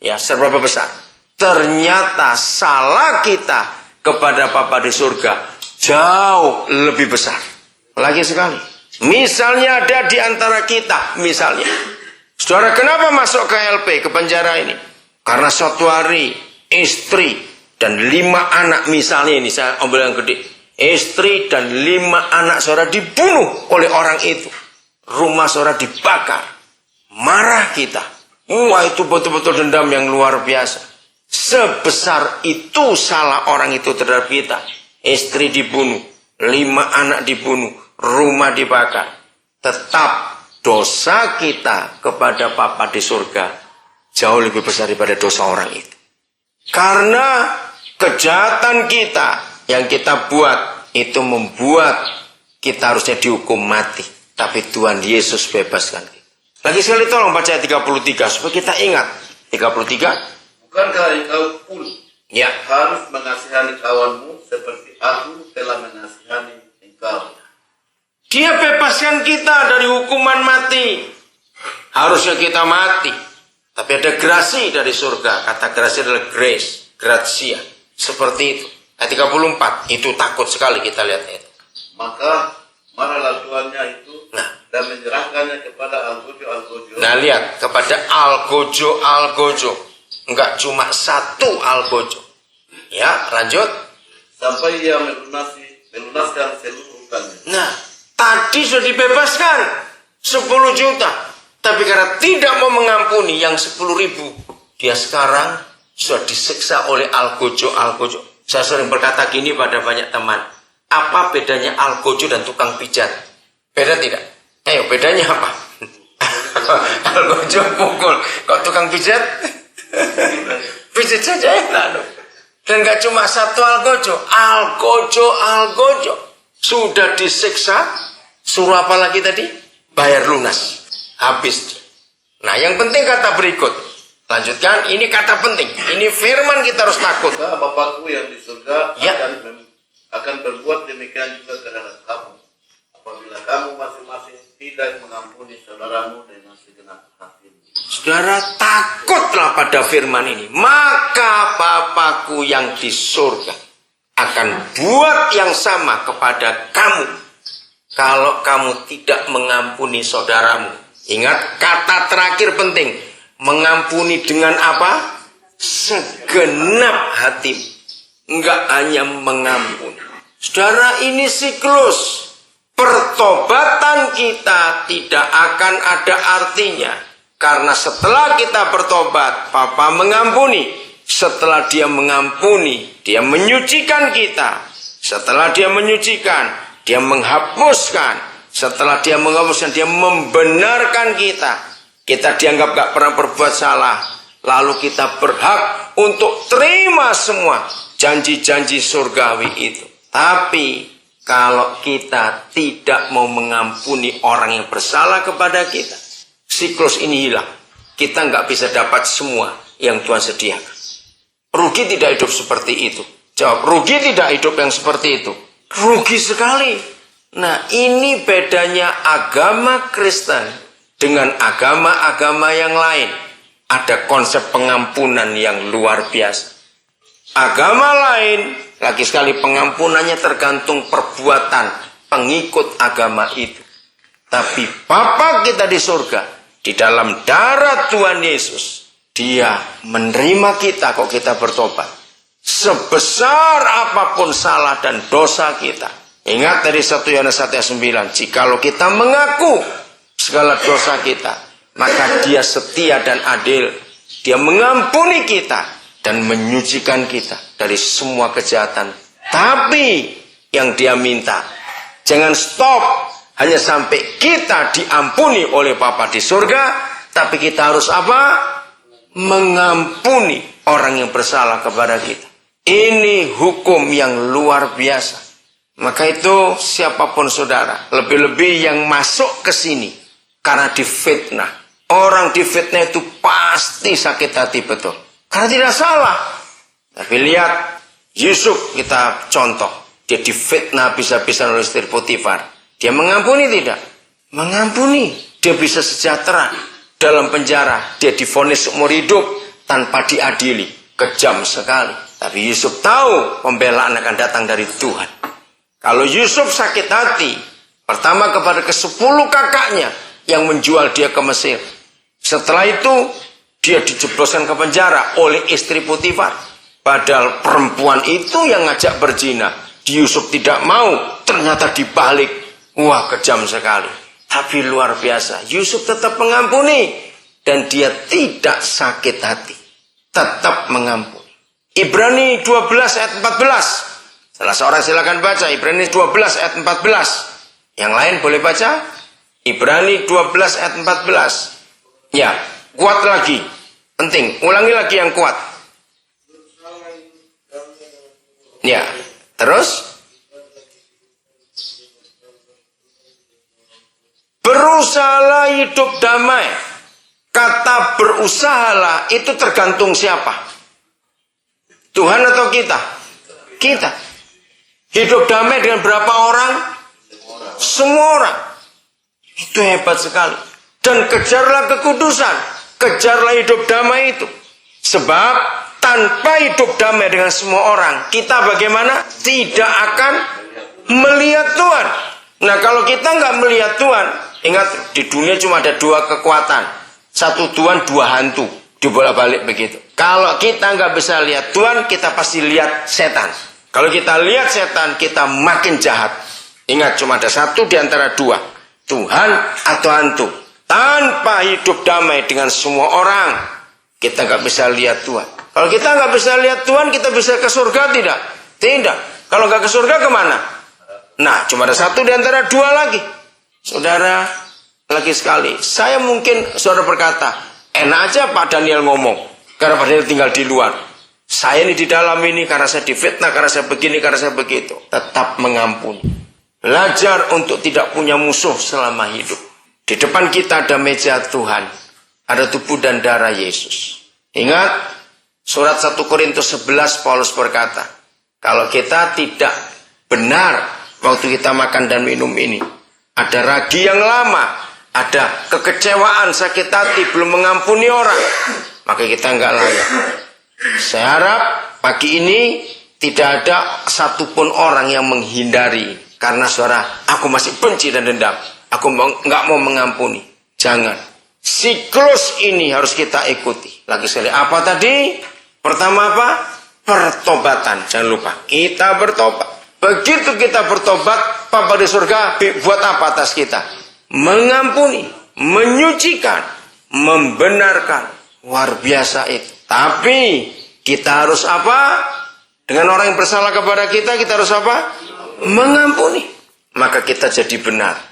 Ya, seberapa besar? Ternyata salah kita kepada Bapa di surga jauh lebih besar. Lagi sekali. Misalnya ada di antara kita, misalnya. Saudara, kenapa masuk ke LP, ke penjara ini? Karena suatu hari istri dan 5 anak, misalnya ini saya ambil yang gede. Istri dan 5 anak saudara dibunuh oleh orang itu. Rumah saudara dibakar. Marah kita. Wah, itu betul-betul dendam yang luar biasa. Sebesar itu salah orang itu terhadap kita. Istri dibunuh, 5 anak dibunuh, rumah dibakar. Tetap dosa kita kepada Bapa di surga jauh lebih besar daripada dosa orang itu. Karena kejahatan kita yang kita buat itu membuat kita harusnya dihukum mati. Tapi Tuhan Yesus bebaskan kita. Lagi sekali tolong baca ayat 33 supaya kita ingat. 33. Bukankah engkau pun Ya. harus mengasihani kawanmu seperti aku telah mengasihani engkau? Dia bebaskan kita dari hukuman mati. Harusnya kita mati. Tapi ada grasi dari surga. Kata grasi adalah grace, gratia. Seperti itu. Ayat 34. Itu takut sekali kita lihat itu. Maka marahlah tuannya itu dan menyerahkannya kepada algojo-algojo. Nah, lihat. Kepada algojo-algojo. Enggak cuma satu algojo. Ya, lanjut. Sampai ia melunaskan seluruh hutangnya. Nah, tadi sudah dibebaskan 10 juta. Tapi karena tidak mau mengampuni yang 10.000, dia sekarang sudah disiksa oleh algojo-algojo. Saya sering berkata gini pada banyak teman. Apa bedanya algojo dan tukang pijat? Beda tidak? Ayo, bedanya apa? Algojo pukul. Kok tukang pijat? Pijat saja enak. Dan gak cuma satu algojo. Algojo. Sudah disiksa. Suruh apa lagi tadi? Bayar lunas. Habis. Nah, yang penting kata berikut. Lanjutkan, ini kata penting. Ini firman kita harus takut. Maka Bapakku yang di surga Ya. akan berbuat demikian juga terhadap kamu. Apabila kamu masing-masing tidak mengampuni saudaramu dengan segenap hatimu. Saudara, takutlah pada firman ini. Maka Bapakku yang di surga akan buat yang sama kepada kamu. Kalau kamu tidak mengampuni saudaramu. Ingat kata terakhir penting. Mengampuni dengan apa? Segenap hati. Enggak hanya mengampuni. Saudara, ini siklus. Pertobatan kita tidak akan ada artinya. Karena setelah kita bertobat, Bapa mengampuni. Setelah dia mengampuni, dia menyucikan kita. Setelah dia menyucikan, dia menghapuskan. Setelah dia menghapuskan, dia membenarkan kita. Kita dianggap gak pernah berbuat salah. Lalu kita berhak untuk terima semua janji-janji surgawi itu. Tapi kalau kita tidak mau mengampuni orang yang bersalah kepada kita, siklus ini hilang. Kita nggak bisa dapat semua yang Tuhan sediakan. Rugi tidak hidup seperti itu? Jawab, rugi tidak hidup yang seperti itu? Rugi sekali. Nah, ini bedanya agama Kristen dengan agama-agama yang lain. Ada konsep pengampunan yang luar biasa. Agama lain, lagi sekali pengampunannya tergantung perbuatan pengikut agama itu. Tapi Bapa kita di surga, di dalam darah Tuhan Yesus, dia menerima kita kok kita bertobat. Sebesar apapun salah dan dosa kita. Ingat dari 1 Yohanes 1 ayat 9. Jikalau kita mengaku segala dosa kita, maka dia setia dan adil. Dia mengampuni kita dan menyucikan kita dari semua kejahatan. Tapi yang dia minta, jangan stop hanya sampai kita diampuni oleh Bapa di surga, tapi kita harus apa? Mengampuni orang yang bersalah kepada kita. Ini hukum yang luar biasa. Maka itu siapapun saudara, lebih-lebih yang masuk ke sini karena difitnah. Orang difitnah itu pasti sakit hati betul. Karena tidak salah. Tapi lihat Yusuf, kita contoh. Dia difitnah bisa-bisa oleh istri Potifar. Dia mengampuni tidak? Mengampuni. Dia bisa sejahtera dalam penjara. Dia divonis seumur hidup. tanpa diadili. Kejam sekali. Tapi Yusuf tahu pembelaan akan datang dari Tuhan. Kalau Yusuf sakit hati, pertama kepada ke-10 kakaknya yang menjual dia ke Mesir. Setelah itu dia dijebloskan ke penjara oleh istri Potifar. Padahal perempuan itu yang ngajak berzina. Yusuf tidak mau, ternyata dibalik. Wah, kejam sekali. Tapi luar biasa, Yusuf tetap mengampuni. Dan dia tidak sakit hati. Tetap mengampuni. Ibrani 12 ayat 14. Salah seorang silakan baca Ibrani 12 ayat 14. Yang lain boleh baca Ibrani 12 ayat 14. Ya, kuat lagi. Penting, ulangi lagi yang kuat. Ya, terus berusahalah hidup damai. Kata berusahalah itu tergantung siapa? Tuhan atau kita? Kita. Hidup damai dengan berapa orang? Semua orang. Itu hebat sekali. Dan kejarlah kekudusan. Kejarlah hidup damai itu. Sebab tanpa hidup damai dengan semua orang, kita bagaimana? Tidak akan melihat Tuhan. Nah, kalau kita nggak melihat Tuhan, ingat di dunia cuma ada 2 kekuatan. 1 Tuhan, 2 hantu. Dibolak-balik begitu. Kalau kita nggak bisa lihat Tuhan, kita pasti lihat setan. Kalau kita lihat setan, kita makin jahat. Ingat, cuma ada 1 di antara 2. Tuhan atau hantu. Tanpa hidup damai dengan semua orang, kita nggak bisa lihat Tuhan. Kalau kita nggak bisa lihat Tuhan, kita bisa ke surga tidak? Tidak. Kalau nggak ke surga kemana? Nah, cuma ada 1 di antara 2 lagi. Saudara, lagi sekali. Saya mungkin, saudara berkata, enak aja Pak Daniel ngomong. Karena Pak Daniel tinggal di luar. Saya ini di dalam ini karena saya difitnah, karena saya begini, karena saya begitu. Tetap mengampuni. Belajar untuk tidak punya musuh selama hidup. Di depan kita ada meja Tuhan. Ada tubuh dan darah Yesus. Ingat, surat 1 Korintus 11 Paulus berkata, kalau kita tidak benar waktu kita makan dan minum ini, ada ragi yang lama, ada kekecewaan, sakit hati, belum mengampuni orang, maka kita nggak layak. Saya harap pagi ini tidak ada satupun orang yang menghindari. Karena saudara, aku masih benci dan dendam. Aku nggak mau mengampuni. Jangan. Siklus ini harus kita ikuti. Lagi sekali, apa tadi? Pertama apa? Pertobatan. Jangan lupa, kita bertobat. Begitu kita bertobat, Bapa di surga buat apa atas kita? Mengampuni, menyucikan, membenarkan. Luar biasa itu. Tapi kita harus apa? Dengan orang yang bersalah kepada kita, kita harus apa? Mengampuni. Maka kita jadi benar.